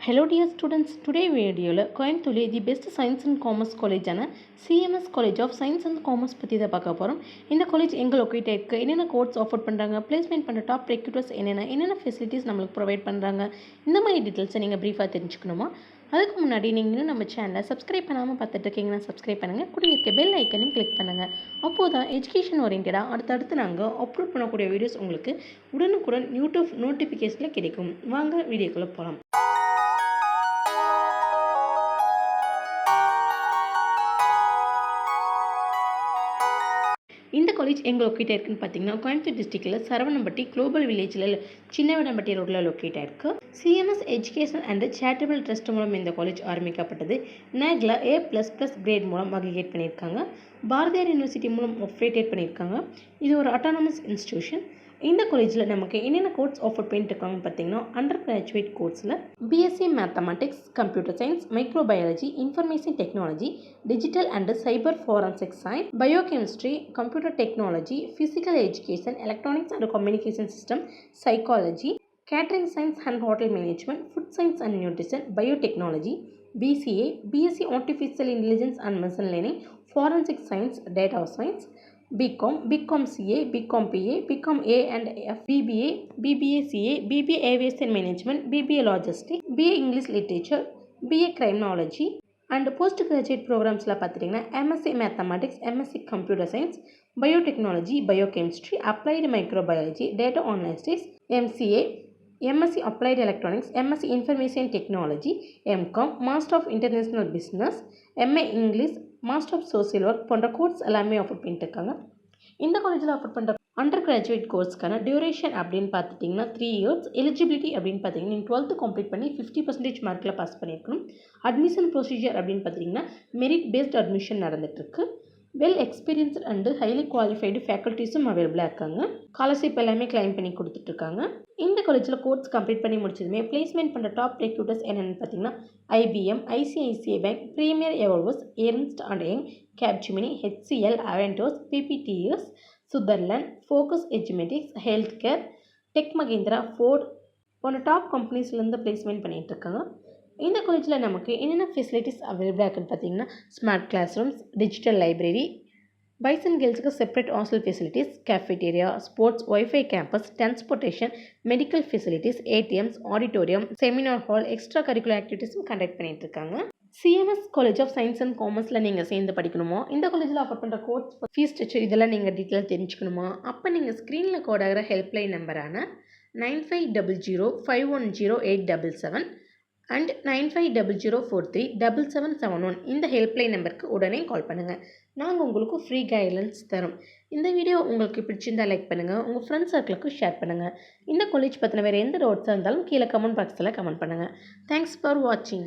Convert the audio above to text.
Hello dear students, today video கோயம்புத்தூர்ல the best science and commerce காலேஜான CMS college of science and commerce பற்றி தான் பார்க்க போகிறோம். இந்த காலேஜ் எங்கே லொக்கேட் ஆயிருக்கு, என்னென்ன கோர்ஸ் ஆஃபர் பண்ணுறாங்க, பிளேஸ்மெண்ட் பண்ணுற டாப் ரெக்ரூட்டர்ஸ் என்னென்ன ஃபெசிலிட்டிஸ் நம்மளுக்கு ப்ரொவைட் பண்ணுறாங்க, இந்த மாதிரி டீட்டெயில்ஸை நீங்கள் ப்ரீஃபாக தெரிஞ்சுக்கணுமா? அதுக்கு முன்னாடி நீங்கள் இன்னும் நம்ம சேனலை சப்ஸ்கிரைப் பண்ணாமல் பார்த்துட்டு இருக்கீங்கன்னா சப்ஸ்கிரைப் பண்ணுங்கள், கூட இருக்க பெல் ஐக்கனையும் கிளிக் பண்ணுங்கள். அப்போது தான் எஜுகேஷன் ஓரியன்டாக அடுத்தடுத்து நாங்கள் அப்லோட் பண்ணக்கூடிய வீடியோஸ் உங்களுக்கு உடனுக்குடன் யூடியூப் நோட்டிஃபிகேஷனில் கிடைக்கும். வாங்க வீடியோக்குள்ளே போகலாம். இந்த காலேஜ் எங்கே லொக்கேட் ஆயிருக்குன்னு பார்த்தீங்கன்னா கோயம்புத்தூர் டிஸ்ட்ரிக்டில் சரவணம்பட்டி குளோபல் வில்லேஜில் சின்னவடம்பட்டி ரோட்டில் லொக்கேட் ஆயிருக்கு. CMS educational and charitable trust மூலம் இந்த காலேஜ் ஆரம்பிக்கப்பட்டது. நேக்ல A++ கிரேட் மூலம் அக்ரிகேட் பண்ணியிருக்காங்க. பாரதியார் யூனிவர்சிட்டி மூலம் அஃபிலியேட் பண்ணியிருக்காங்க. இது ஒரு அட்டானமஸ் இன்ஸ்டியூஷன். இந்த காலேஜில் நமக்கு என்னென்ன கோர்ஸ் ஆஃபர் பண்ணிட்டு இருக்காங்கன்னு பார்த்தீங்கன்னா அண்டர் கிராஜுவேட் கோர்ஸில் BSc mathematics, computer science, microbiology, information technology, digital and cyber forensic science, biochemistry, computer technology, physical education, electronics and communication system, psychology, catering science and hotel management, food science and nutrition, biotechnology, BCA, BSc Artificial Intelligence and Machine Learning, Forensic Science, Data Science, BCom, BCom CA, BCom PA, BCom A and F, BBA, BBA CA, BBA Aviation Management, BBA Logistics, BA English Literature, BA Criminology and postgraduate programs-ல பார்த்துட்டிங்கன்னா MSc Mathematics, MSc Computer Science, Biotechnology, Biochemistry, Applied Microbiology, Data Analytics, MCA, MSc Applied Electronics, MSc Information Technology, MCom, Master of International Business, MA English, Master of Social Work போன்ற course எல்லாமே offer பண்ணிட்டு இருக்காங்க. இந்த காலேஜில் offer பண்ணுற under graduate கோர்ஸ்க்கான duration அப்படின்னு பார்த்துட்டிங்கன்னா 3 years. Eligibility அப்படின்னு பார்த்தீங்கன்னா நீங்கள் 12th கம்ப்ளீட் பண்ணி 50% மார்க்கில் பாஸ் பண்ணியிருக்கணும். அட்மிஷன் ப்ரொசீஜர் அப்படின்னு பார்த்தீங்கன்னா மெரிட் பேஸ்ட் அட்மிஷன் நடந்துகிட்ருக்கு. Well experienced and highly qualified ஃபேக்கல்ட்டிஸும் அவைலபிளாக இருக்காங்க. ஸ்காலர்ஷிப் எல்லாமே கிளைம் பண்ணி கொடுத்துட்ருக்காங்க. இந்த காலேஜில் கோர்ஸ் கம்ப்ளீட் பண்ணி முடிச்சதுமே பிளேஸ்மெண்ட் பண்ணுற டாப் ரெக்ரூட்டர்ஸ் என்னென்னு பார்த்தீங்கன்னா IBM, ICICI bank, Premier Evolvics, Ernst and Young, Capgemini, HCL, அவென்டோஸ், PPTS, Sutherland, Focus Edumatics, health care, Tech Mahindra, Ford போன்ற டாப் கம்பெனிஸ்லேருந்து பிளேஸ்மெண்ட் பண்ணிகிட்டு இருக்காங்க. இந்த காலேஜில் நமக்கு என்னென்ன ஃபெசிலிட்டிஸ் அவைலபிளாக இருக்குன்னு பார்த்தீங்கன்னா smart class rooms, digital library, boys and கேர்ள்ஸுக்கு separate hostel facilities, cafeteria, sports, wifi campus, transportation, medical facilities, ATMs, auditorium, seminar hall, extra curricular ஆக்டிவிட்டீஸும் கண்டக்ட் பண்ணிட்டு இருக்காங்க. CMS college of science and காமர்ஸில் நீங்கள் சேர்ந்து படிக்கணுமா, இந்த காலேஜில் ஆஃபர் பண்ணுற கோர்ஸ் ஃபீஸ் ஸ்ட்ரக்சர் இதெல்லாம் நீங்கள் டீட்டெயில் தெரிஞ்சுக்கணுமா, அப்போ நீங்கள் ஸ்க்ரீனில் கோட் ஆகிற ஹெல்ப்லைன் நம்பரான 9500510877 அண்ட் 9500437771 இந்த ஹெல்ப்லைன் நம்பருக்கு உடனே கால் பண்ணுங்கள். நாங்கள் உங்களுக்கு ஃப்ரீ கைட்லைன்ஸ் தரோம். இந்த வீடியோ உங்களுக்கு பிடிச்சிருந்தால் லைக் பண்ணுங்கள், உங்கள் ஃப்ரெண்ட்ஸ் சர்க்கிளுக்கு ஷேர் பண்ணுங்கள். இந்த காலேஜ் பற்றின வேறு எந்த டவுட்ஸாக இருந்தாலும் கீழே கமெண்ட் பாக்ஸில் கமெண்ட் பண்ணுங்கள். தேங்க்ஸ் ஃபார் வாட்சிங்.